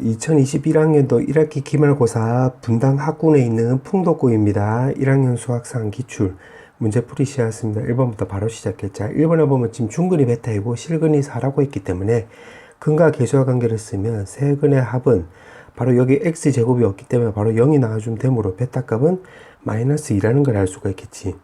2021학년도 1학기 기말고사 분당 학군에 있는 풍덕고입니다. 1학년 수학상 기출 문제풀이 시작했습니다. 1번부터 바로 시작했자 1번에 보면 지금 중근이 베타이고 실근이 4라고 했기 때문에 근과 계수와 관계를 쓰면 세 근의 합은 바로 여기 x제곱이 없기 때문에 바로 0이 나와주면 되므로 베타값은 마이너스 2라는 걸 알 수가 있겠지.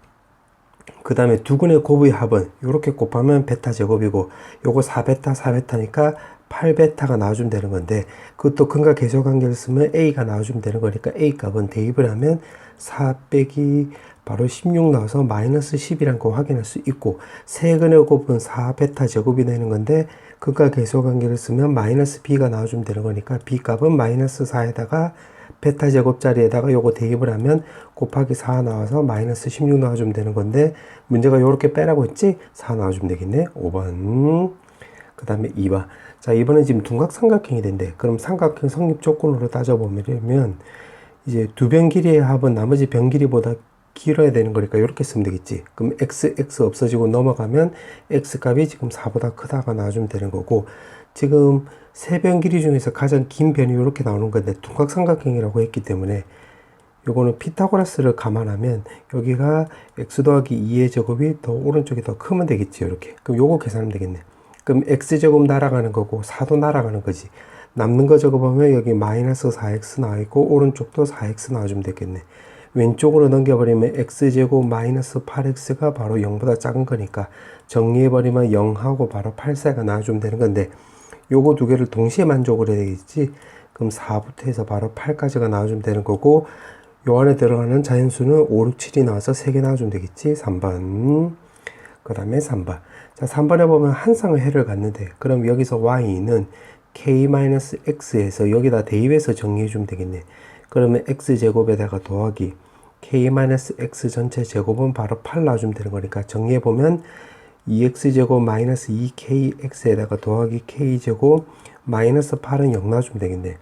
그 다음에 두 근의 곱의 합은 이렇게 곱하면 베타 제곱이고 요거 4베타 4베타니까 8베타가 나와주면 되는 건데 그것도 근과 계수 관계를 쓰면 a가 나와주면 되는 거니까 a 값은 대입을 하면 4 빼기 바로 16 나와서 마이너스 10이라는 거 확인할 수 있고 세 근의 곱은 4베타 제곱이 되는 건데 근과 계수 관계를 쓰면 마이너스 b가 나와주면 되는 거니까 b 값은 마이너스 4에다가 베타 제곱 자리에다가 요거 대입을 하면 곱하기 4 나와서 마이너스 16 나와주면 되는 건데 문제가 요렇게 빼라고 했지? 4 나와주면 되겠네. 5번. 그 다음에 2번. 자, 이번엔 지금 둔각삼각형이 된대. 그럼 삼각형 성립 조건으로 따져보면 이제 두 변 길이의 합은 나머지 변 길이보다 길어야 되는 거니까 이렇게 쓰면 되겠지. 그럼 x 없어지고 넘어가면 x 값이 지금 4보다 크다가 나와주면 되는 거고 지금 세 변 길이 중에서 가장 긴 변이 이렇게 나오는 건데 둔각삼각형이라고 했기 때문에 요거는 피타고라스를 감안하면 여기가 x 더하기 2의 제곱이 더 오른쪽이 더 크면 되겠지. 이렇게. 그럼 요거 계산하면 되겠네. 그럼 x제곱 날아가는 거고 4도 날아가는 거지. 남는 거 적어보면 여기 마이너스 4x 나와있고 오른쪽도 4x 나와주면 되겠네. 왼쪽으로 넘겨버리면 x제곱 마이너스 8x가 바로 0보다 작은 거니까 정리해버리면 0하고 바로 8사가 나와주면 되는 건데 요거 두 개를 동시에 만족을 해야 되겠지. 그럼 4부터 해서 바로 8까지가 나와주면 되는 거고 요 안에 들어가는 자연수는 5, 6, 7이 나와서 3개 나와주면 되겠지. 3번. 그 다음에 3번. 자, 3번에 보면 한 쌍의 해를 갖는데 그럼 여기서 y는 k-x에서 여기다 대입해서 정리해주면 되겠네. 그러면 x제곱에다가 더하기 k-x 전체 제곱은 바로 8 나와주면 되는 거니까 정리해보면 2x제곱 마이너스 2kx에다가 더하기 k제곱 마이너스 8은 0 나와주면 되겠네.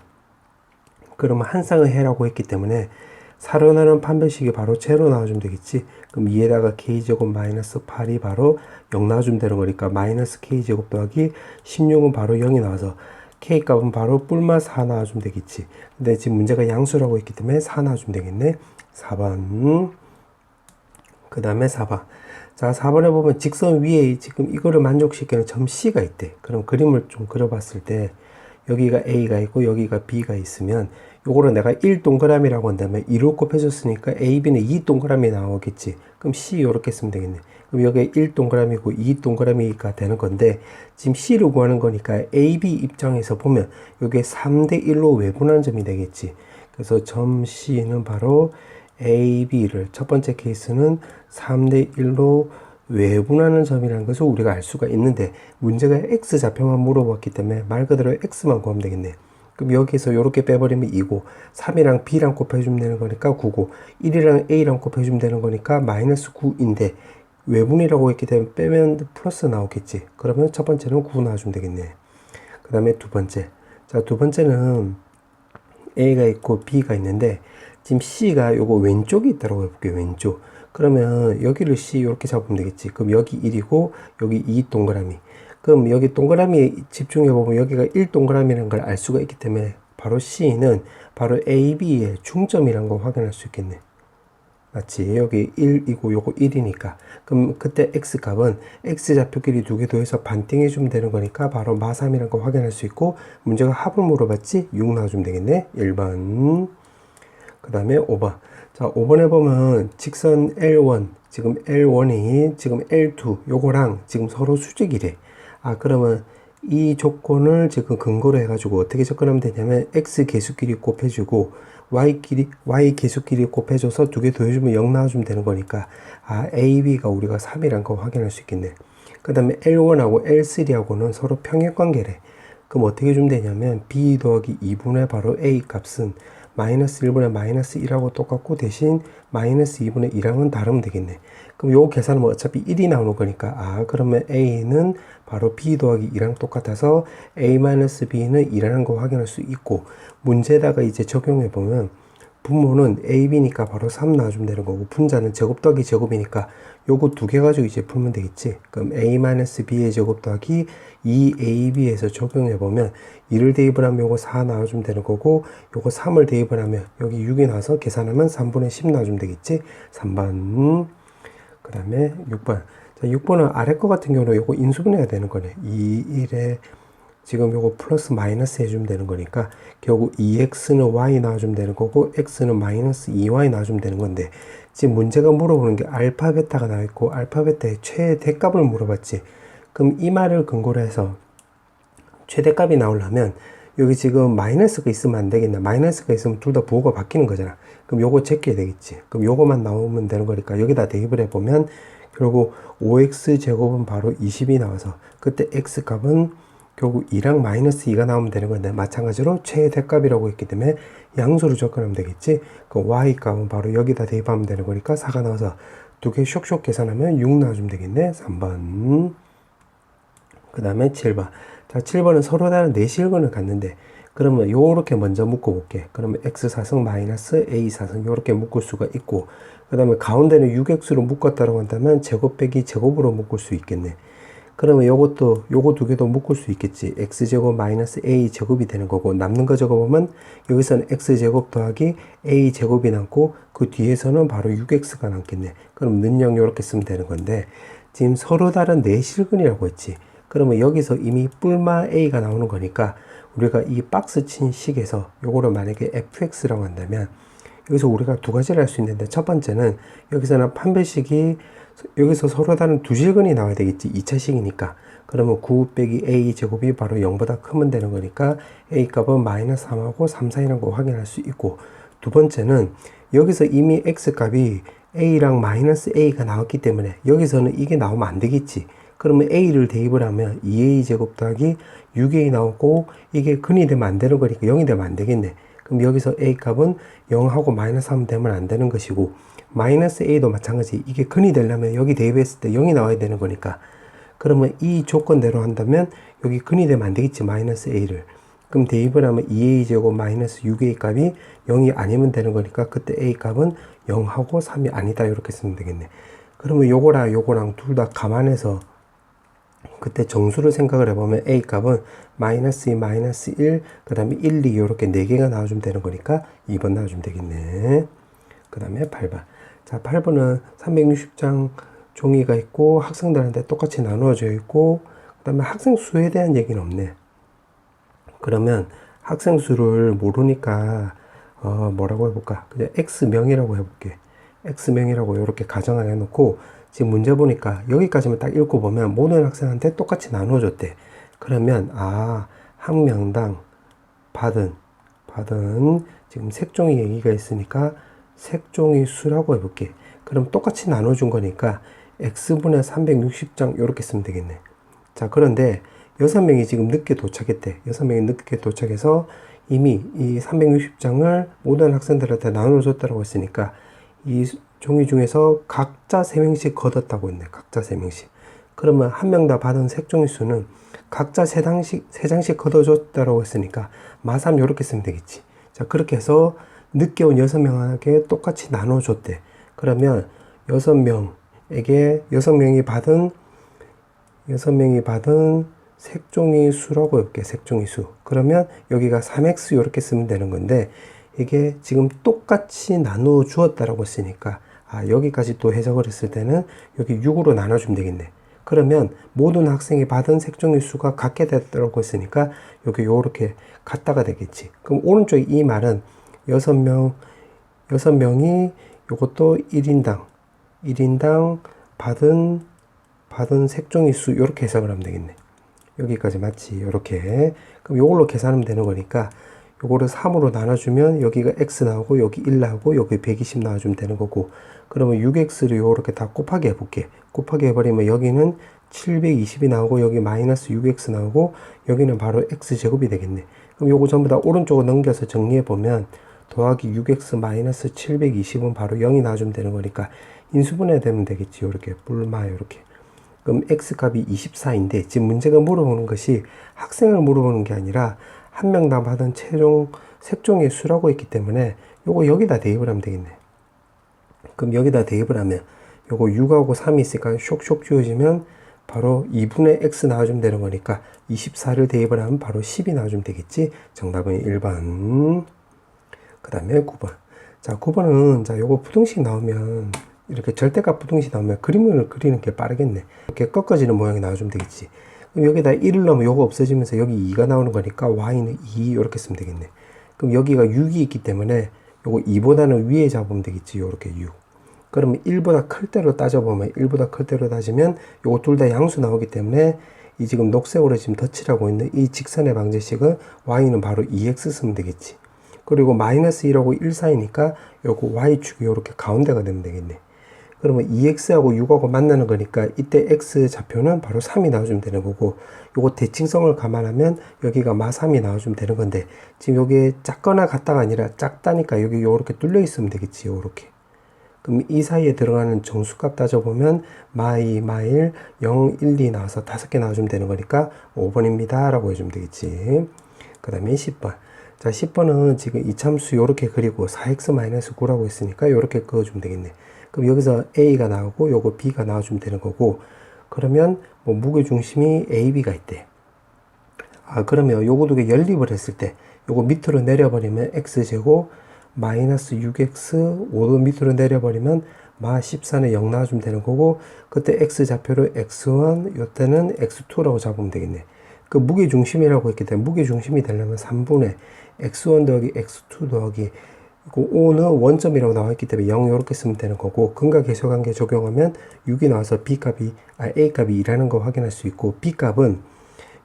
그러면 한 쌍의 해라고 했기 때문에 사로 나눈 판별식이 바로 제로 나와주면 되겠지. 그럼 2에다가 k제곱 마이너스 8이 바로 0 나와주면 되는 거니까 마이너스 k제곱 더하기 16은 바로 0이 나와서 k값은 바로 뿔마 4 나와주면 되겠지. 근데 지금 문제가 양수라고 했기 때문에 4 나와주면 되겠네. 4번. 그 다음에 4번. 자, 4번에 보면 직선 위에 지금 이거를 만족시키는 점 C가 있대. 그럼 그림을 좀 그려봤을 때 여기가 A가 있고 여기가 B가 있으면 요거를 내가 1 동그라미라고 한다면 2로 곱해줬으니까 A, B는 2 동그라미 나오겠지. 그럼 C 요렇게 쓰면 되겠네. 그럼 여기가 1 동그라미고 2 동그라미가 되는 건데 지금 C를 구하는 거니까 A, B 입장에서 보면 요게 3대 1로 외분하는 점이 되겠지. 그래서 점 C는 바로 A, B를 첫 번째 케이스는 3대 1로 외분하는 점이라는 것을 우리가 알 수가 있는데 문제가 X좌표만 물어봤기 때문에 말 그대로 X만 구하면 되겠네. 그럼 여기서 이렇게 빼버리면 2고 3이랑 B랑 곱해주면 되는 거니까 9고 1이랑 A랑 곱해주면 되는 거니까 마이너스 9인데 외분이라고 했기 때문에 빼면 플러스 나오겠지. 그러면 첫 번째는 9 나와주면 되겠네. 그 다음에 두 번째. 자, 두 번째는 A가 있고 B가 있는데 지금 C가 요거 왼쪽에 있다고 해볼게요. 왼쪽. 그러면 여기를 C 이렇게 잡으면 되겠지. 그럼 여기 1이고 여기 2 동그라미. 그럼 여기 동그라미에 집중해보면 여기가 1 동그라미라는 걸 알 수가 있기 때문에 바로 C는 바로 A, B의 중점이라는 걸 확인할 수 있겠네. 맞지? 여기 1이고 요거 1이니까. 그럼 그때 X값은 X좌표끼리 두 개 더해서 반띵해주면 되는 거니까 바로 마3이라는 걸 확인할 수 있고 문제가 합을 물어봤지? 6 나와주면 되겠네. 1번. 그 다음에 5번. 자, 5번에 보면 직선 L1, 지금 L1이 지금 L2, 요거랑 지금 서로 수직이래. 아, 그러면 이 조건을 지금 근거로 해가지고 어떻게 접근하면 되냐면 X 계수끼리 곱해주고 Y 계수끼리 곱해줘서 두 개 더해주면 0 나와주면 되는 거니까 아, A, B가 우리가 3이란 거 확인할 수 있겠네. 그 다음에 L1하고 L3하고는 서로 평행관계래. 그럼 어떻게 해주면 되냐면 B 더하기 2분의 바로 A 값은 마이너스 1분의 마이너스 1하고 똑같고 대신 마이너스 2분의 1하고는 다르면 되겠네. 그럼 요 계산은 뭐 어차피 1이 나오는 거니까 아 그러면 A는 바로 B 더하기 2랑 똑같아서 A-B는 2라는 거 확인할 수 있고 문제에다가 이제 적용해 보면 분모는 a, b니까 바로 3 나와주면 되는 거고, 분자는 제곱 더하기 제곱이니까 요거 두 개 가지고 이제 풀면 되겠지. 그럼 a-b의 제곱 더하기 2ab에서 적용해보면 2를 대입을 하면 요거 4 나와주면 되는 거고, 요거 3을 대입을 하면 여기 6이 나와서 계산하면 3분의 10 나와주면 되겠지. 3번. 그 다음에 6번. 자, 6번은 아래 거 같은 경우는 요거 인수분해야 되는 거네. 2, 1에 지금 요거 플러스 마이너스 해주면 되는 거니까 결국 2x는 y 나와주면 되는 거고 x는 마이너스 2y 나와주면 되는 건데, 지금 문제가 물어보는 게 알파 베타가 나와있고 알파 베타의 최대값을 물어봤지. 그럼 이 말을 근거로 해서 최대값이 나오려면 여기 지금 마이너스가 있으면 안 되겠나. 마이너스가 있으면 둘 다 부호가 바뀌는 거잖아. 그럼 요거 제껴야 되겠지. 그럼 요거만 나오면 되는 거니까 여기다 대입을 해보면 결국 5x 제곱은 바로 20이 나와서 그때 x 값은 결국 2랑 마이너스 2가 나오면 되는 건데, 마찬가지로 최대값이라고 했기 때문에 양수로 접근하면 되겠지. 그 y 값은 바로 여기다 대입하면 되는 거니까 4가 나와서 두 개 쇽쇽 계산하면 6 나와주면 되겠네. 3번. 그 다음에 7번. 자, 7번은 서로 다른 내실근을 갖는데, 그러면 요렇게 먼저 묶어볼게. 그러면 x4승 마이너스 a4승 요렇게 묶을 수가 있고, 그 다음에 가운데는 6x로 묶었다고 한다면 제곱 빼기 제곱으로 묶을 수 있겠네. 그러면 요거 두 개도 묶을 수 있겠지. x제곱 마이너스 a제곱이 되는 거고, 남는 거 적어보면 여기서는 x제곱 더하기 a제곱이 남고 그 뒤에서는 바로 6x가 남겠네. 그럼 는영 요렇게 쓰면 되는 건데, 지금 서로 다른 내실근이라고 했지. 그러면 여기서 이미 뿔마 a가 나오는 거니까 우리가 이 박스 친 식에서 요거를 만약에 fx라고 한다면 여기서 우리가 두 가지를 할 수 있는데, 첫 번째는 여기서는 판별식이 여기서 서로 다른 두 실근이 나와야 되겠지. 2차식이니까. 그러면 9 빼기 a 제곱이 바로 0보다 크면 되는 거니까 a 값은 마이너스 3하고 3 사이라는 거 확인할 수 있고, 두 번째는 여기서 이미 x 값이 a랑 마이너스 a가 나왔기 때문에 여기서는 이게 나오면 안 되겠지. 그러면 a를 대입을 하면 2a 제곱 더하기 6a 나오고 이게 근이 되면 안 되는 거니까 0이 되면 안 되겠네. 그럼 여기서 a 값은 0하고 마이너스 3 되면 안 되는 것이고, 마이너스 a도 마찬가지. 이게 근이 되려면 여기 대입했을 때 0이 나와야 되는 거니까, 그러면 이 조건대로 한다면 여기 근이 되면 안 되겠지. 마이너스 a를. 그럼 대입을 하면 2a 제곱 마이너스 6a 값이 0이 아니면 되는 거니까 그때 a 값은 0하고 3이 아니다 이렇게 쓰면 되겠네. 그러면 요거랑 둘 다 감안해서 그때 정수를 생각을 해보면 a 값은 마이너스 2, 마이너스 1, 그 다음에 1, 2 이렇게 4개가 나와주면 되는 거니까 2번 나와주면 되겠네. 그 다음에 8번. 자, 8번은 360장 종이가 있고 학생들한테 똑같이 나누어져 있고, 그 다음에 학생 수에 대한 얘기는 없네. 그러면 학생 수를 모르니까 뭐라고 해볼까? 그냥 x명이라고 해볼게. x명이라고 이렇게 가정을 해놓고, 지금 문제 보니까 여기까지만 딱 읽고 보면 모든 학생한테 똑같이 나누어줬대. 그러면 한 명당 받은 지금 색종이 얘기가 있으니까 색종이 수라고 해볼게. 그럼 똑같이 나눠준 거니까 x분의 360장 이렇게 쓰면 되겠네. 자, 그런데 6명이 지금 늦게 도착했대. 6명이 늦게 도착해서 이미 이 360장을 모든 학생들한테 나눠줬다고 했으니까 이 종이 중에서 각자 3명씩 걷었다고 했네. 각자 3명씩. 그러면 한 명 다 받은 색종이 수는 각자 3장씩 걷어줬다고 했으니까 마삼 이렇게 쓰면 되겠지. 자, 그렇게 해서 늦게 온 6명에게 똑같이 나눠줬대. 그러면 6명이 받은 색종이 수라고 해볼게. 색종이 수. 그러면 여기가 3x 이렇게 쓰면 되는 건데, 이게 지금 똑같이 나누어 주었다라고 했으니까 여기까지 또 해석을 했을 때는 여기 6으로 나눠주면 되겠네. 그러면 모든 학생이 받은 색종이 수가 같게 됐다고 했으니까 여기 요렇게 같다가 되겠지. 그럼 오른쪽에 이 말은 6명이 요것도 1인당 받은 색종이 수 요렇게 해석을 하면 되겠네. 여기까지 맞지? 요렇게. 그럼 요걸로 계산하면 되는 거니까 요거를 3으로 나눠주면 여기가 x 나오고 여기 1 나오고 여기 120 나와주면 되는 거고, 그러면 6x를 요렇게 다 곱하기 해볼게. 곱하기 해버리면 여기는 720이 나오고 여기 마이너스 6x 나오고 여기는 바로 x제곱이 되겠네. 그럼 요거 전부 다 오른쪽으로 넘겨서 정리해보면 더하기 6x 마이너스 720은 바로 0이 나와주면 되는 거니까 인수분해 되면 되겠지. 요렇게 뿔마 요렇게. 그럼 x값이 24인데 지금 문제가 물어보는 것이 학생을 물어보는 게 아니라 한 명당 받은 최종 색종의 수라고 했기 때문에 요거 여기다 대입을 하면 되겠네. 그럼 여기다 대입을 하면 요거 6하고 3이 있으니까 쇽쇽 지워지면 바로 2분의 x 나와주면 되는 거니까 24를 대입을 하면 바로 10이 나와주면 되겠지. 정답은 1번. 그 다음에 9번. 자, 9번은 자 요거 부등식 나오면 이렇게 절대값 부등식 나오면 그림을 그리는 게 빠르겠네. 이렇게 꺾어지는 모양이 나와주면 되겠지. 그럼 여기다 1을 넣으면 요거 없어지면서 여기 2가 나오는 거니까 y는 2 이렇게 쓰면 되겠네. 그럼 여기가 6이 있기 때문에 요거 2보다는 위에 잡으면 되겠지. 요렇게 6. 그러면 1보다 클 때로 따져보면 1보다 클 때로 따지면 요거 둘 다 양수 나오기 때문에 이 지금 녹색으로 지금 덧칠하고 있는 이 직선의 방정식은 y는 바로 2x 쓰면 되겠지. 그리고 마이너스 1하고 1 사이니까 요거 y축이 요렇게 가운데가 되면 되겠네. 그러면 2x하고 6하고 만나는 거니까 이때 x 좌표는 바로 3이 나와주면 되는 거고, 요거 대칭성을 감안하면 여기가 마 3이 나와주면 되는 건데, 지금 여기에 작거나 같다가 아니라 작다니까 여기 요렇게 뚫려 있으면 되겠지. 요렇게. 그럼 이 사이에 들어가는 정수값 따져보면 마 2, 마 1, 0, 1, 2 나와서 5개 나와주면 되는 거니까 5번입니다 라고 해주면 되겠지. 그 다음에 10번. 자, 10번은 지금 이참수 요렇게 그리고 4x-9라고 했으니까 요렇게 그어주면 되겠네. 그럼 여기서 a가 나오고 요거 b가 나와주면 되는 거고, 그러면 뭐 무게중심이 a, b가 있대. 아, 그러면 요거 두 개 연립을 했을 때 요거 밑으로 내려버리면 x제곱 마이너스 6x 5도 밑으로 내려버리면 마 14는 0 나와주면 되는 거고, 그때 x좌표를 x1 요때는 x2라고 잡으면 되겠네. 그 무게중심이라고 했기 때문에 무게중심이 되려면 3분의 x1 더하기 x2 더하기 그 5는 원점이라고 나와있기 때문에 0 이렇게 쓰면 되는 거고, 근각계수관계 적용하면 6이 나와서 b값이 a값이 2라는 거 확인할 수 있고, b값은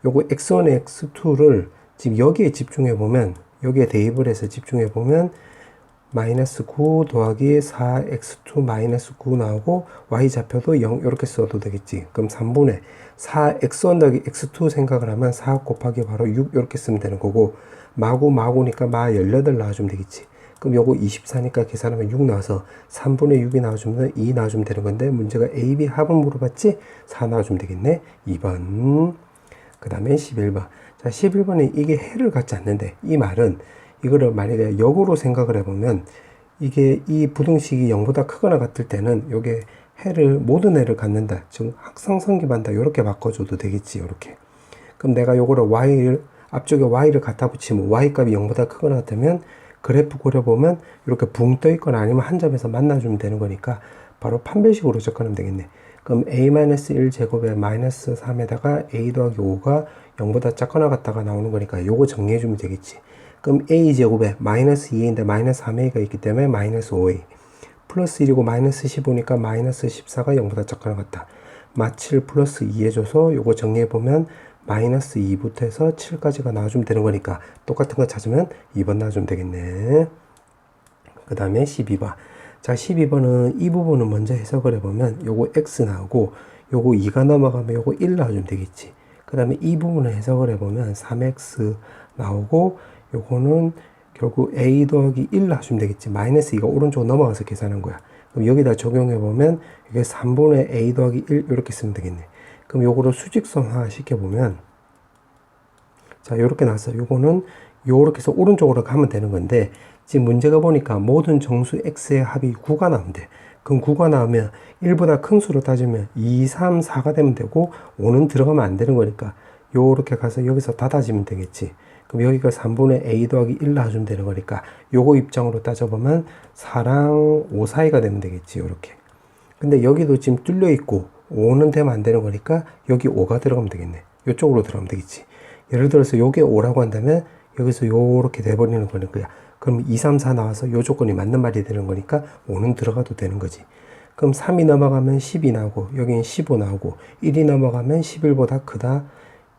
요거 x1에 x2를 지금 여기에 집중해 보면, 여기에 대입을 해서 집중해 보면 마이너스 9 더하기 4x2 마이너스 9 나오고 y좌표도 0 이렇게 써도 되겠지. 그럼 3분의 4x1 더하기 x2 생각을 하면 4 곱하기 바로 6 이렇게 쓰면 되는 거고, 마구니까 마 18 나와주면 되겠지. 그럼 요거 24니까 계산하면 6 나와서 3분의 6이 나와주면 2 나와주면 되는 건데, 문제가 A, B 합은 물어봤지? 4 나와주면 되겠네. 2번. 그 다음에 11번. 자, 11번에 이게 해를 갖지 않는데, 이 말은 이거를 만약에 역으로 생각을 해보면 이게 이 부등식이 0보다 크거나 같을 때는 요게 해를 모든 해를 갖는다, 즉 항상성립한다 이렇게 바꿔줘도 되겠지. 이렇게. 그럼 내가 요거를 y를 앞쪽에 y를 갖다 붙이면 y 값이 0보다 크거나 같으면 그래프 그려보면 이렇게 붕 떠 있거나 아니면 한 점에서 만나주면 되는 거니까 바로 판별식으로 접근하면 되겠네. 그럼 a-1 제곱에 마이너스 3에다가 a 더하기 5가 0보다 작거나 같다가 나오는 거니까 요거 정리해주면 되겠지. 그럼 a 제곱에 마이너스 2인데 마이너스 3a가 있기 때문에 마이너스 5a 플러스 1이고 마이너스 15니까 마이너스 14가 0보다 작거나 같다. 마 7 플러스 2 해줘서 요거 정리해보면 마이너스 2부터 해서 7까지가 나와주면 되는 거니까 똑같은 거 찾으면 2번 나와주면 되겠네. 그 다음에 12번. 자, 12번은 이 부분은 먼저 해석을 해보면 요거 x 나오고 요거 2가 넘어가면 요거 1 나와주면 되겠지. 그 다음에 이 부분을 해석을 해보면 3x 나오고 요거는 결국 a 더하기 1 나와주면 되겠지. 마이너스 2가 오른쪽으로 넘어가서 계산한 거야. 그럼 여기다 적용해보면 이게 3분의 a 더하기 1 이렇게 쓰면 되겠네. 그럼 요거를 수직선화 시켜보면, 자, 요렇게 나왔어. 요거는 요렇게 해서 오른쪽으로 가면 되는 건데, 지금 문제가 보니까 모든 정수 x의 합이 9가 나온대. 그럼 9가 나오면 1보다 큰 수로 따지면 2, 3, 4가 되면 되고 5는 들어가면 안 되는 거니까 요렇게 가서 여기서 닫아지면 되겠지. 그럼 여기가 3분의 a 더하기 1 나와주면 되는 거니까 요거 입장으로 따져보면 4랑 5 사이가 되면 되겠지. 요렇게. 근데 여기도 지금 뚫려 있고 5는 되면 안 되는 거니까 여기 5가 들어가면 되겠네. 이쪽으로 들어가면 되겠지. 예를 들어서 요게 5라고 한다면 여기서 요렇게 돼버리는 거니까, 그럼 2, 3, 4 나와서 요 조건이 맞는 말이 되는 거니까 5는 들어가도 되는 거지. 그럼 3이 넘어가면 10이 나오고 여기는 15 나오고 1이 넘어가면 11보다 크다.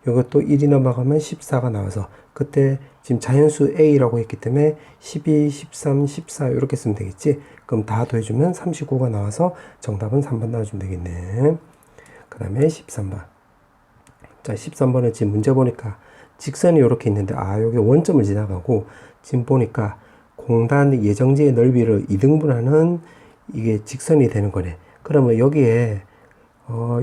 이것도 1이 넘어가면 14가 나와서 그때 지금 자연수 a라고 했기 때문에 12, 13, 14 이렇게 쓰면 되겠지. 그럼 다 더해주면 39가 나와서 정답은 3번 나와주면 되겠네. 그 다음에 13번. 자, 13번은 지금 문제 보니까 직선이 이렇게 있는데, 아, 여기 원점을 지나가고 지금 보니까 공단 예정지의 넓이를 2등분하는 이게 직선이 되는 거네. 그러면 여기에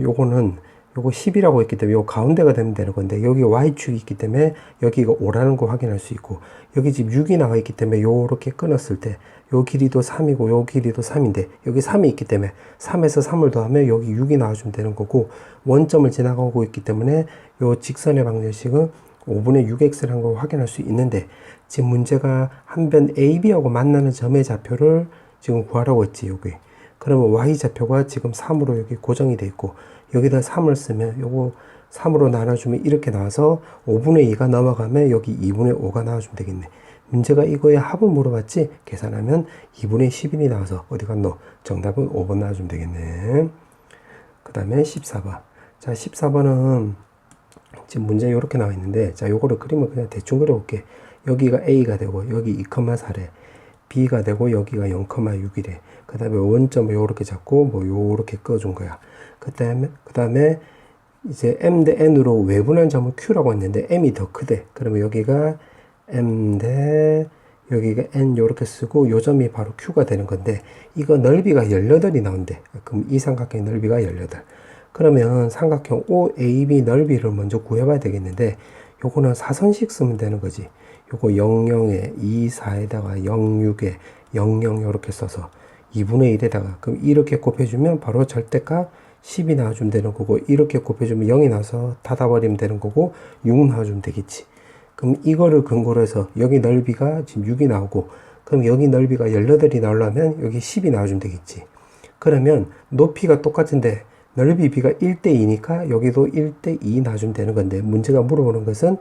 요거는 요거 10이라고 했기 때문에 요 가운데가 되면 되는 건데 여기 y축이 있기 때문에 여기가 5라는 거 확인할 수 있고 여기 지금 6이 나와 있기 때문에 요렇게 끊었을 때 요 길이도 3이고 요 길이도 3인데 여기 3이 있기 때문에 3에서 3을 더하면 여기 6이 나와주면 되는 거고 원점을 지나가고 있기 때문에 요 직선의 방정식은 5분의 6x라는 걸 확인할 수 있는데 지금 문제가 한 변 AB하고 만나는 점의 좌표를 지금 구하라고 했지 여기. 그러면 y좌표가 지금 3으로 여기 고정이 돼 있고 여기다 3을 쓰면 요거 3으로 나눠주면 이렇게 나와서 5분의 2가 넘어가면 여기 2분의 5가 나와주면 되겠네. 문제가 이거의 합을 물어봤지 계산하면 2분의 11이 나와서 어디 갔노? 정답은 5번 나와주면 되겠네. 그 다음에 14번. 자 14번은 지금 문제 이렇게 나와 있는데 자 요거를 그림을 그냥 대충 그려볼게. 여기가 A가 되고 여기 2,4래 B가 되고 여기가 0,6이래. 그 다음에 원점을 요렇게 잡고 뭐 요렇게 꺼준 거야. 그 다음에 이제 M 대 N으로 외분한 점을 Q라고 했는데 M이 더 크대. 그러면 여기가 M 대 여기가 N 요렇게 쓰고 요 점이 바로 Q가 되는 건데 이거 넓이가 18이 나온대. 그럼 이 삼각형의 넓이가 18. 그러면 삼각형 OAB 넓이를 먼저 구해봐야 되겠는데 요거는 사선식 쓰면 되는 거지. 요거 00에 24에다가 06에 00 요렇게 써서 2분의 1에다가 그럼 이렇게 곱해주면 바로 절대값 10이 나와주면 되는 거고 이렇게 곱해주면 0이 나와서 닫아버리면 되는 거고 6 나와주면 되겠지. 그럼 이거를 근거로 해서 여기 넓이가 지금 6이 나오고 그럼 여기 넓이가 18이 나오려면 여기 10이 나와주면 되겠지. 그러면 높이가 똑같은데 넓이 비가 1대2니까 여기도 1대2 나와주면 되는 건데 문제가 물어보는 것은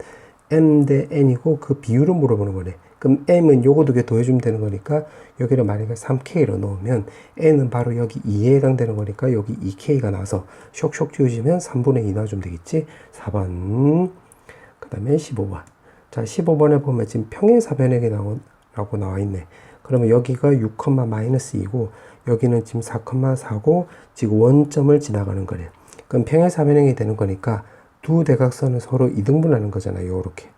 M 대 N이고 그 비율을 물어보는 거네. 그럼 M은 요거 두 개 더해주면 되는 거니까 여기를 만약에 3K로 넣으면 N은 바로 여기 2에 해당되는 거니까 여기 2K가 나와서 쇽쇽 지워지면 3분의 2 나와주면 되겠지. 4번. 그 다음에 15번. 자 15번에 보면 지금 평행사변액이 라고 나와 있네. 그러면 여기가 6,-2고 여기는 지금 4,4고 지금 원점을 지나가는 거래. 그럼 평행사변형이 되는 거니까 두 대각선은 서로 이등분하는 거잖아요. 요렇게.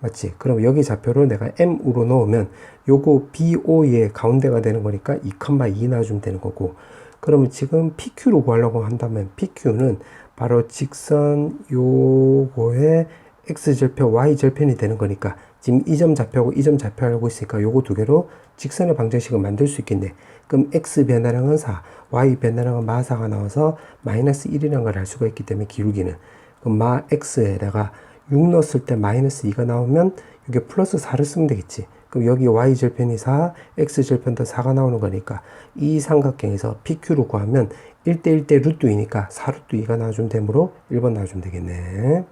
맞지? 그럼 여기 좌표를 내가 M으로 넣으면 요거 BO의 가운데가 되는 거니까 2,2 나와주면 되는 거고 그러면 지금 PQ로 구하려고 한다면 PQ는 바로 직선 요거의 X절편, Y절편이 되는 거니까 지금 이 점 좌표하고 이 점 좌표 알고 있으니까 요거 두 개로 직선의 방정식을 만들 수 있겠네. 그럼 X 변화량은 4, Y 변화량은 마4가 나와서 마이너스 1이라는 걸 알 수가 있기 때문에 기울기는 그럼 마 X에다가 6 넣었을 때 마이너스 2가 나오면 이게 플러스 4를 쓰면 되겠지. 그럼 여기 Y절편이 4, X절편도 4가 나오는 거니까 이 삼각형에서 PQ로 구하면 1대1대 루트 2니까 4루트 2가 나와주면 되므로 1번 나와주면 되겠네.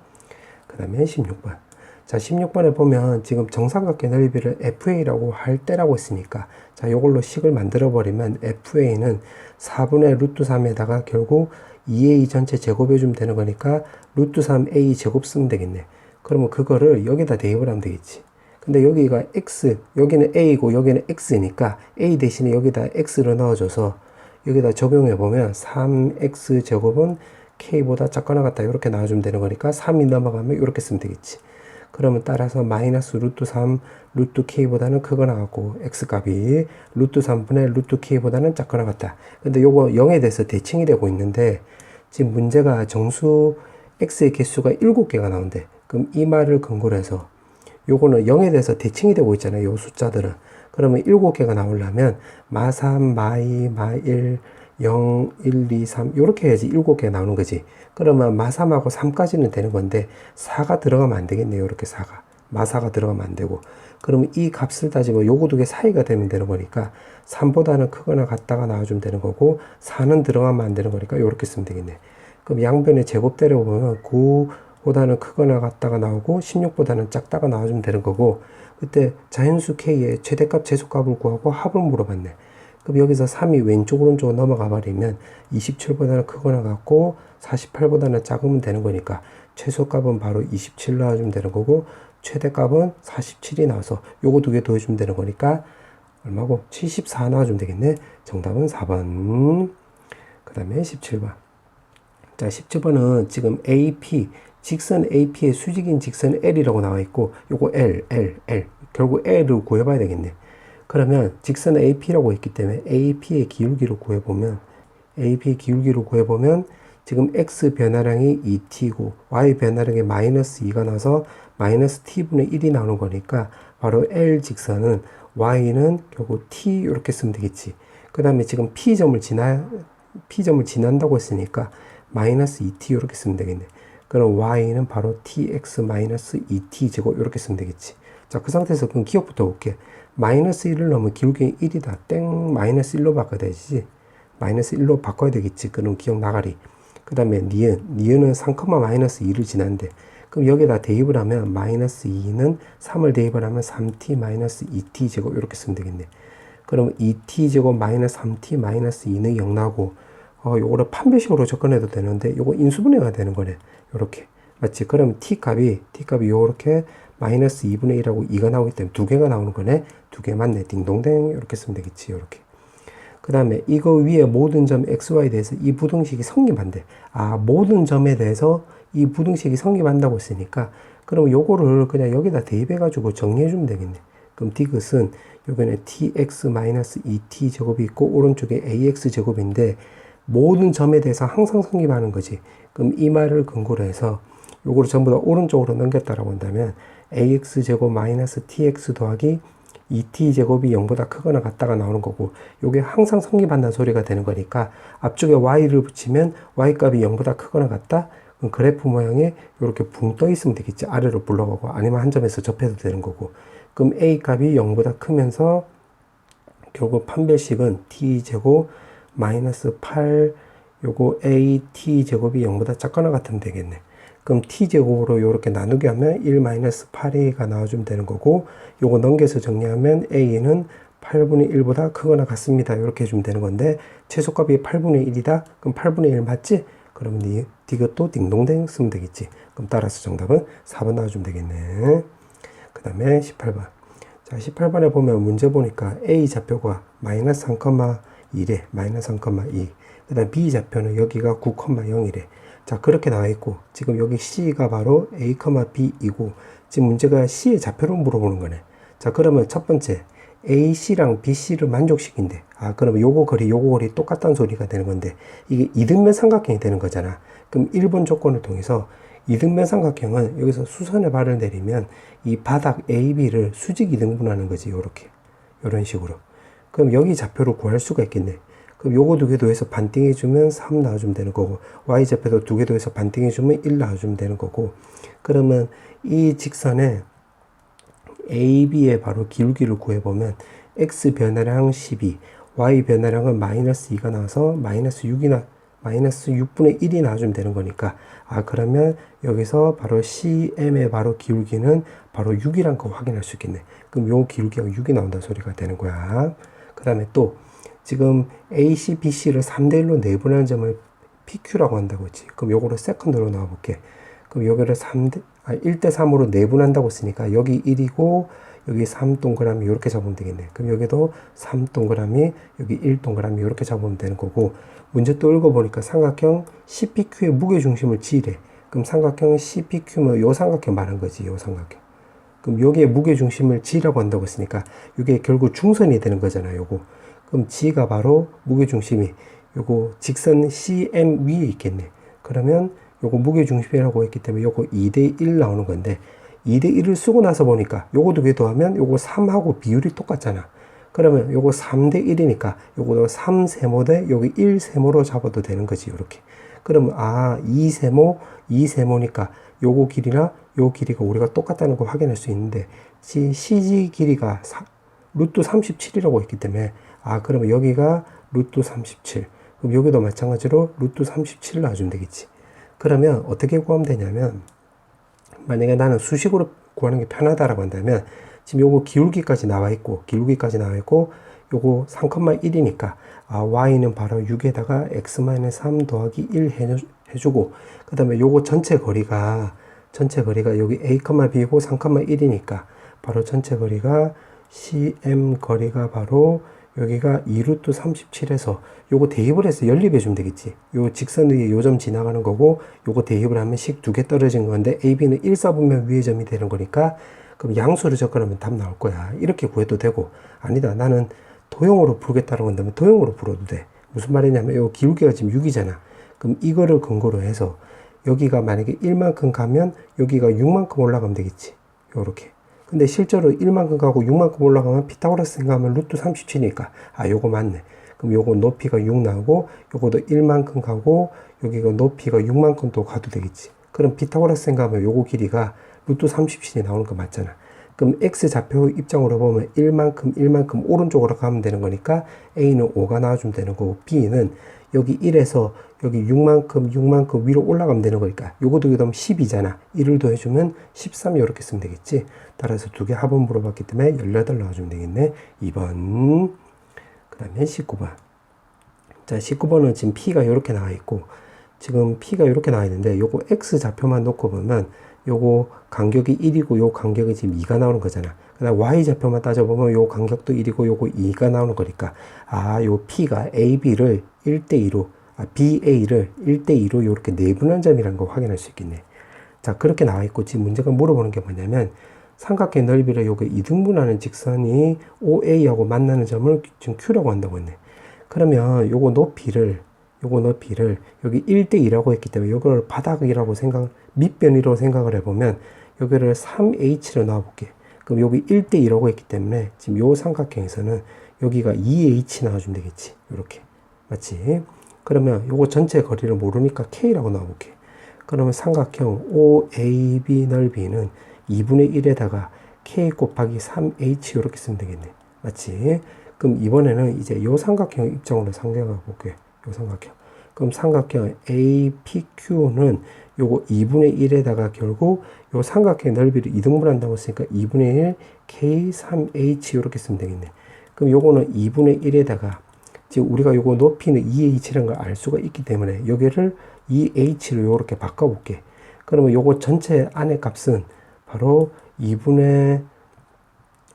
그 다음에 16번. 자, 16번에 보면 지금 정삼각형 넓이를 FA라고 할 때라고 했으니까 자, 요걸로 식을 만들어 버리면 FA는 4분의 루트 3에다가 결국 2A 전체 제곱해 주면 되는 거니까 루트 3A 제곱 쓰면 되겠네. 그러면 그거를 여기다 대입을 하면 되겠지. 근데 여기가 X, 여기는 A고 여기는 X니까 A 대신에 여기다 X를 넣어줘서 여기다 적용해 보면 3X 제곱은 K보다 작거나 같다 이렇게 나와주면 되는 거니까 3이 넘어가면 이렇게 쓰면 되겠지. 그러면 따라서 마이너스 루트 3 루트 K보다는 크거나 같고 X값이 루트 3분의 루트 K보다는 작거나 같다. 근데 요거 0에 대해서 대칭이 되고 있는데 지금 문제가 정수 X의 개수가 7개가 나온대. 그럼 이 말을 근거로 해서 요거는 0에 대해서 대칭이 되고 있잖아요. 요 숫자들은. 그러면 7개가 나오려면 마3, 마2, 마1 0, 1, 2, 3 이렇게 해야지 7개 나오는 거지. 그러면 마3하고 3까지는 되는 건데 4가 들어가면 안 되겠네요. 이렇게 4가. 마4가 들어가면 안 되고. 그러면 이 값을 따지면 요거 두 개 사이가 되면 되는 거니까 3보다는 크거나 같다가 나와주면 되는 거고 4는 들어가면 안 되는 거니까 이렇게 쓰면 되겠네. 그럼 양변의 제곱 때려보면 9보다는 크거나 같다가 나오고 16보다는 작다가 나와주면 되는 거고 그때 자연수 K의 최대값 최소값을 구하고 합을 물어봤네. 그럼 여기서 3이 왼쪽 오른쪽으로 넘어가 버리면 27보다는 크거나 같고 48보다는 작으면 되는 거니까 최소값은 바로 27 나와주면 되는 거고 최대값은 47이 나와서 요거 두 개 더해주면 되는 거니까 얼마고? 74 나와주면 되겠네. 정답은 4번. 그 다음에 17번. 자, 17번은 지금 AP, 직선 AP의 수직인 직선 L이라고 나와 있고 요거 L. 결국 L을 구해봐야 되겠네. 그러면 직선 AP라고 했기 때문에 AP의 기울기를 구해보면 지금 x 변화량이 2t고 y 변화량이 마이너스 2가 나와서 마이너스 t분의 1이 나오는 거니까 바로 L 직선은 y는 결국 t 이렇게 쓰면 되겠지. 그 다음에 지금 p점을 지난다고 했으니까 마이너스 2t 이렇게 쓰면 되겠네. 그럼 y는 바로 tx 마이너스 2t 제곱 이렇게 쓰면 되겠지. 자, 그 상태에서 그럼 기억부터 볼게. 마이너스 1을 넣으면 기울기는 1이다. 땡 마이너스 1로 바꿔야 되지. 마이너스 1로 바꿔야 되겠지. 그럼 기억 나가리. 그 다음에 니은은 3, 마이너스 2를 지난데 그럼 여기다 대입을 하면 마이너스 2는 3을 대입을 하면 3t 마이너스 2t 제곱 이렇게 쓰면 되겠네. 그럼 2t 제곱 마이너스 3t 마이너스 2는 0 나고 요거를 판별식으로 접근해도 되는데 요거 인수분해가 되는 거네. 요렇게 맞지? 그럼 t값이 요렇게 마이너스 2분의 1하고 2가 나오기 때문에 두 개가 나오는 거네. 두 개 맞네. 딩동댕 이렇게 쓰면 되겠지. 요렇게. 그 다음에 이거 위에 모든 점 xy에 대해서 이 부등식이 성립한대. 모든 점에 대해서 이 부등식이 성립한다고 했으니까 그럼 요거를 그냥 여기다 대입해가지고 정리해주면 되겠네. 그럼 디귿은 여기는 tx-2t 제곱이 있고 오른쪽에 ax 제곱인데 모든 점에 대해서 항상 성립하는 거지. 그럼 이 말을 근거로 해서 요거를 전부 다 오른쪽으로 넘겼다라고 한다면 ax 제곱 마이너스 tx 더하기 2t 제곱이 0보다 크거나 같다가 나오는 거고 요게 항상 성립한다는 소리가 되는 거니까 앞쪽에 y를 붙이면 y 값이 0보다 크거나 같다? 그럼 그래프 모양이 이렇게 붕 떠 있으면 되겠지. 아래로 불러가고 아니면 한 점에서 접해도 되는 거고 그럼 a 값이 0보다 크면서 결국 판별식은 t 제곱 마이너스 8 요거 a t 제곱이 0보다 작거나 같으면 되겠네. 그럼 t제곱으로 이렇게 나누게 하면 1-8a가 나와주면 되는 거고 요거 넘겨서 정리하면 a는 8분의 1보다 크거나 같습니다. 이렇게 해주면 되는 건데 최소값이 8분의 1이다? 그럼 8분의 1 맞지? 그럼 이것도 딩동댕 쓰면 되겠지. 그럼 따라서 정답은 4번 나와주면 되겠네. 그 다음에 18번. 자, 18번에 보면 문제 보니까 a 좌표가 마이너스 3,2래. 마이너스 3,2. 그 다음 b 좌표는 여기가 9,0이래. 자, 그렇게 나와 있고 지금 여기 C가 바로 A, B이고 지금 문제가 C의 좌표를 물어보는 거네. 자, 그러면 첫 번째 AC랑 BC를 만족시킨대. 그러면 요거 거리 똑같다는 소리가 되는 건데 이게 이등변 삼각형이 되는 거잖아. 그럼 1번 조건을 통해서 이등변 삼각형은 여기서 수선의 발을 내리면 이 바닥 AB를 수직 이등분하는 거지. 요렇게 요런 식으로. 그럼 여기 좌표를 구할 수가 있겠네. 그럼 요거 두 개 더해서 반띵해주면 3 나와주면 되는 거고 y좌표도 두 개 더해서 반띵해주면 1 나와주면 되는 거고 그러면 이 직선에 AB의 바로 기울기를 구해보면 x 변화량 12 y 변화량은 마이너스 2가 나와서 마이너스 6분의 1이 나와주면 되는 거니까 그러면 여기서 바로 CM의 바로 기울기는 바로 6이란 거 확인할 수 있겠네. 그럼 요 기울기가 6이 나온다는 소리가 되는 거야. 그 다음에 또 지금 AC, BC를 3대1로 내분하는 점을 PQ라고 한다고 했지. 그럼 요거를 세컨드로 나와볼게. 그럼 여기를 1대3으로 내분한다고 했으니까 여기 1이고 여기 3동그라미 이렇게 잡으면 되겠네. 그럼 여기도 3동그라미 여기 1동그라미 이렇게 잡으면 되는 거고 문제 또 읽어보니까 삼각형 CPQ의 무게중심을 지래. 그럼 삼각형 CPQ면 요 삼각형 말한 거지. 요 삼각형. 그럼 여기에 무게중심을 지라고 한다고 했으니까 이게 결국 중선이 되는 거잖아. 요거. 그럼 G가 바로 무게중심이 요거 직선 CM 위에 있겠네. 그러면 요거 무게중심이라고 했기 때문에 요거 2대1 나오는 건데 2대1을 쓰고 나서 보니까 요거 두 개 더하면 요거 3하고 비율이 똑같잖아. 그러면 요거 3대1이니까 요거 3세모 대 여기 1세모로 잡아도 되는 거지. 요렇게. 그러면 2세모니까 요거 길이나 요 길이가 우리가 똑같다는 거 확인할 수 있는데 CG 길이가 루트 37이라고 했기 때문에 그러면 여기가 루트 37. 그럼 여기도 마찬가지로 루트 37 놔주면 되겠지. 그러면 어떻게 구하면 되냐면, 만약에 나는 수식으로 구하는 게 편하다라고 한다면, 지금 요거 기울기까지 나와 있고, 요거 3,1이니까, y는 바로 6에다가 x-3 더하기 1 해주고, 그 다음에 요거 전체 거리가 여기 a, b고 3,1이니까, 바로 전체 거리가 cm 거리가 바로 여기가 2루트 37에서 요거 대입을 해서 연립해 주면 되겠지. 요 직선 위에 요 점 지나가는 거고 요거 대입을 하면 식 두 개 떨어진 건데 AB는 1사분면 위의 점이 되는 거니까 그럼 양수를 접근하면 답 나올 거야. 이렇게 구해도 되고 아니다 나는 도형으로 풀겠다는 건다면 도형으로 풀어도 돼. 무슨 말이냐면 요 기울기가 지금 6이잖아. 그럼 이거를 근거로 해서 여기가 만약에 1만큼 가면 여기가 6만큼 올라가면 되겠지. 요렇게. 근데 실제로 1만큼 가고 6만큼 올라가면 피타고라스 생각하면 루트 37이니까 아 요거 맞네. 그럼 요거 높이가 6 나오고 요거도 1만큼 가고 여기가 높이가 6만큼 또 가도 되겠지. 그럼 피타고라스 생각하면 요거 길이가 루트 37이 나오는 거 맞잖아. 그럼 X좌표 입장으로 보면 1만큼 오른쪽으로 가면 되는 거니까 A는 5가 나와주면 되는 거고 B는 여기 1에서 여기 6만큼 위로 올라가면 되는 거니까 요거 더하면 10이잖아. 1을 더해주면 13 이렇게 쓰면 되겠지. 따라서 두 개 합은 물어봤기 때문에 18 나와주면 되겠네. 2번. 그 다음에 19번. 자, 19번은 지금 P가 이렇게 나와 있고 지금 P가 이렇게 나와 있는데 요거 X좌표만 놓고 보면 요거 간격이 1이고 요 간격이 지금 2가 나오는 거잖아. 그다음 Y좌표만 따져보면 요 간격도 1이고 요거 2가 나오는 거니까 아, 요 P가 AB를 1대2로 BA를 1대2로 이렇게 내분한 점이라는 걸 확인할 수 있겠네. 자, 그렇게 나와 있고 지금 문제가 물어보는 게 뭐냐면 삼각형 넓이를 요거 이등분하는 직선이 OA하고 만나는 점을 지금 Q라고 한다고 했네. 그러면 요거 높이를 여기 1대2라고 했기 때문에 요걸 바닥이라고 밑변이라고 생각을 해보면 여기를 3H로 놔볼게. 그럼 여기 1대2라고 했기 때문에 지금 요 삼각형에서는 여기가 2H 나와주면 되겠지. 요렇게. 맞지? 그러면 요거 전체 거리를 모르니까 K라고 놔볼게. 그러면 삼각형 OAB 넓이는 2분의 1에다가 K 곱하기 3H 이렇게 쓰면 되겠네. 맞지? 그럼 이번에는 이제 요 삼각형 입장으로 상경해 볼게. 요 삼각형. 그럼 삼각형 APQ는 요거 2분의 1에다가 결국 요 삼각형 넓이를 이등분한다고 했으니까 2분의 1 K3H 이렇게 쓰면 되겠네. 그럼 요거는 2분의 1에다가 지금 우리가 요거 높이는 2H라는 걸 알 수가 있기 때문에 여기를 2H로 요렇게 바꿔볼게. 그러면 요거 전체 안의 값은 바로 2분의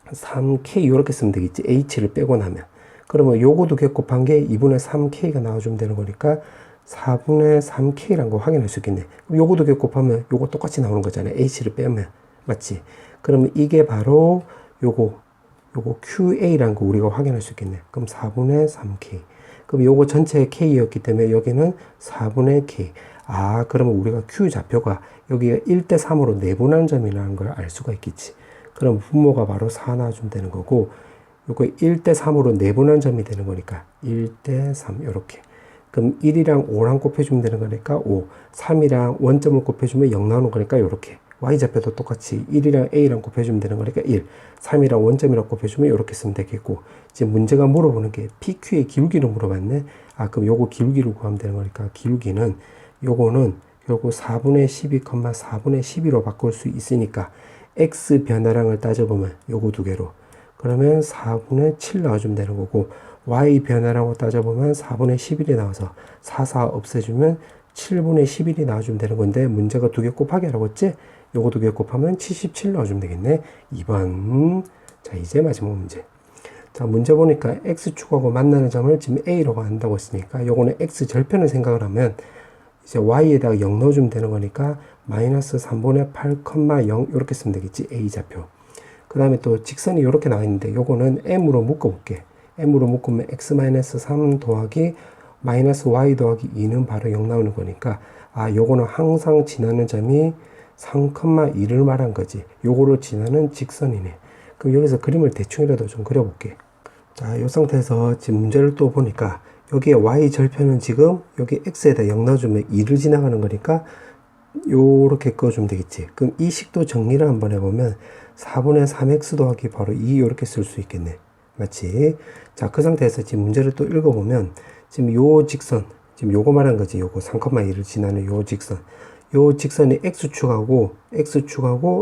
3K 요렇게 쓰면 되겠지. H를 빼고 나면. 그러면 요거 두 개 곱한 게 2분의 3K가 나와주면 되는 거니까 4분의 3K라는 거 확인할 수 있겠네. 그럼 요거 두 개 곱하면 요거 똑같이 나오는 거잖아요. H를 빼면. 맞지? 그러면 이게 바로 요거 QA라는 거 우리가 확인할 수 있겠네. 그럼 4분의 3K. 그럼 요거 전체 K였기 때문에 여기는 4분의 K. 아, 그러면 우리가 Q 좌표가 여기가 1대3으로 내분한 점이라는 걸 알 수가 있겠지. 그럼 분모가 바로 4 나와주면 되는 거고, 요거 1대3으로 내분한 점이 되는 거니까 1대3 요렇게. 그럼 1이랑 5랑 곱해주면 되는 거니까 5, 3이랑 원점을 곱해주면 0 나오는 거니까 요렇게. Y좌표도 똑같이 1이랑 A랑 곱해주면 되는 거니까 1, 3이랑 원점이랑 곱해주면 이렇게 쓰면 되겠고, 지금 문제가 물어보는 게 PQ의 기울기를 물어봤네. 아, 그럼 요거 기울기를 구하면 되는 거니까 기울기는 요거는 결국 4분의 12, 4분의 12로 바꿀 수 있으니까 X 변화량을 따져보면 요거 두 개로 그러면 4분의 7 나와주면 되는 거고, Y 변화량을 따져보면 4분의 11이 나와서 4 없애주면 7분의 11이 나와주면 되는 건데, 문제가 두 개 곱하기 하라고 했지? 요거 두 개 곱하면 77 넣어주면 되겠네. 2번. 자, 이제 마지막 문제. 자, 문제 보니까 X축하고 만나는 점을 지금 A라고 한다고 했으니까 요거는 X 절편을 생각을 하면 이제 Y에다가 0 넣어주면 되는 거니까 마이너스 3분의 8,0 이렇게 쓰면 되겠지. A좌표. 그 다음에 또 직선이 이렇게 나와 있는데 요거는 M으로 묶어볼게. M으로 묶으면 X-3 더하기 마이너스 Y 더하기 2는 바로 0 나오는 거니까 아, 요거는 항상 지나는 점이 3,2를 말한 거지. 요거를 지나는 직선이네. 그럼 여기서 그림을 대충이라도 좀 그려볼게. 자, 이 상태에서 지금 문제를 또 보니까 여기에 Y 절편은 지금 여기 X에다 0 넣어주면 2를 지나가는 거니까 요렇게 그어주면 되겠지. 그럼 이 식도 정리를 한번 해보면 4분의 3X 더하기 바로 2 요렇게 쓸 수 있겠네. 맞지? 자, 그 상태에서 지금 문제를 또 읽어보면 지금 요 직선, 지금 요거 말한 거지. 요거 3,2를 지나는 요 직선. 요 직선이 X축하고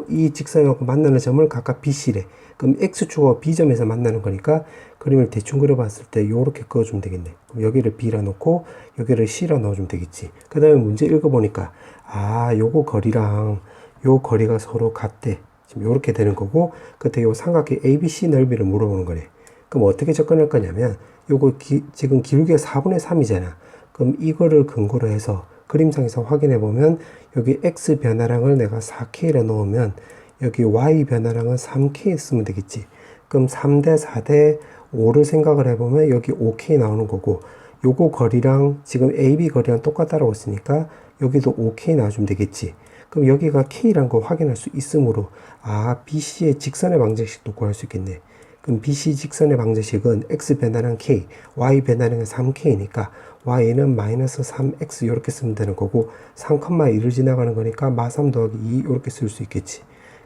이 직선하고 만나는 점을 각각 BC래. 그럼 X축하고 B점에서 만나는 거니까 그림을 대충 그려봤을 때 요렇게 그어주면 되겠네. 그럼 여기를 B라 놓고 여기를 C라 넣어주면 되겠지. 그 다음에 문제 읽어보니까 아, 요거 거리랑 요 거리가 서로 같대. 지금 요렇게 되는 거고, 그때 요 삼각형 ABC 넓이를 물어보는 거래. 그럼 어떻게 접근할 거냐면 요거 지금 기울기가 4분의 3이잖아. 그럼 이거를 근거로 해서 그림상에서 확인해 보면 여기 X 변화량을 내가 4K로 넣으면 여기 Y 변화량은 3K 쓰면 되겠지. 그럼 3대 4대 5를 생각을 해보면 여기 5K 나오는 거고, 요거 거리랑 지금 AB 거리랑 똑같다라고 했으니까 여기도 OK 나와주면 되겠지. 그럼 여기가 K라는 거 확인할 수 있으므로 BC의 직선의 방정식도 구할 수 있겠네. 그럼 BC 직선의 방정식은 X 변화량 K, Y 변화량은 3K니까 Y는 마이너스 3X 이렇게 쓰면 되는 거고 3,1을 지나가는 거니까 마3 더하기 2 이렇게 쓸 수 있겠지.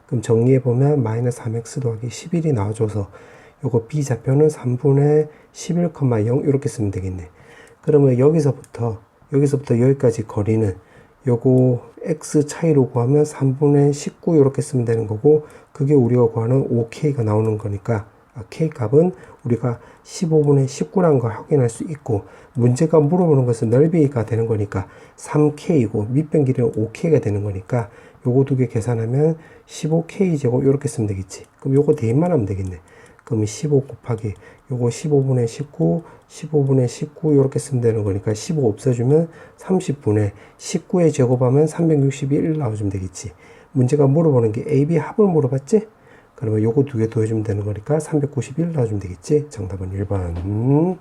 그럼 정리해보면 마이너스 3X 더하기 11이 나와줘서 요거 B좌표는 3분의 11,0 이렇게 쓰면 되겠네. 그러면 여기서부터 여기까지 거리는 요거 X 차이로 구하면 3분의 19 이렇게 쓰면 되는 거고 그게 우리가 구하는 5K가 나오는 거니까 K 값은 우리가 15분의 19라는 걸 확인할 수 있고 문제가 물어보는 것은 넓이가 되는 거니까 3K이고 밑변 길이는 5K가 되는 거니까 요거 두 개 계산하면 15K 제곱 이렇게 쓰면 되겠지. 그럼 요거 대입만 하면 되겠네. 그러면 15 곱하기 요거 15분의 19, 15분의 19 이렇게 쓰면 되는 거니까 15 없애주면 30분의 19에 제곱하면 361 나와주면 되겠지. 문제가 물어보는 게 AB 합을 물어봤지? 그러면 요거 두 개 더해주면 되는 거니까 391 나와주면 되겠지. 정답은 1번.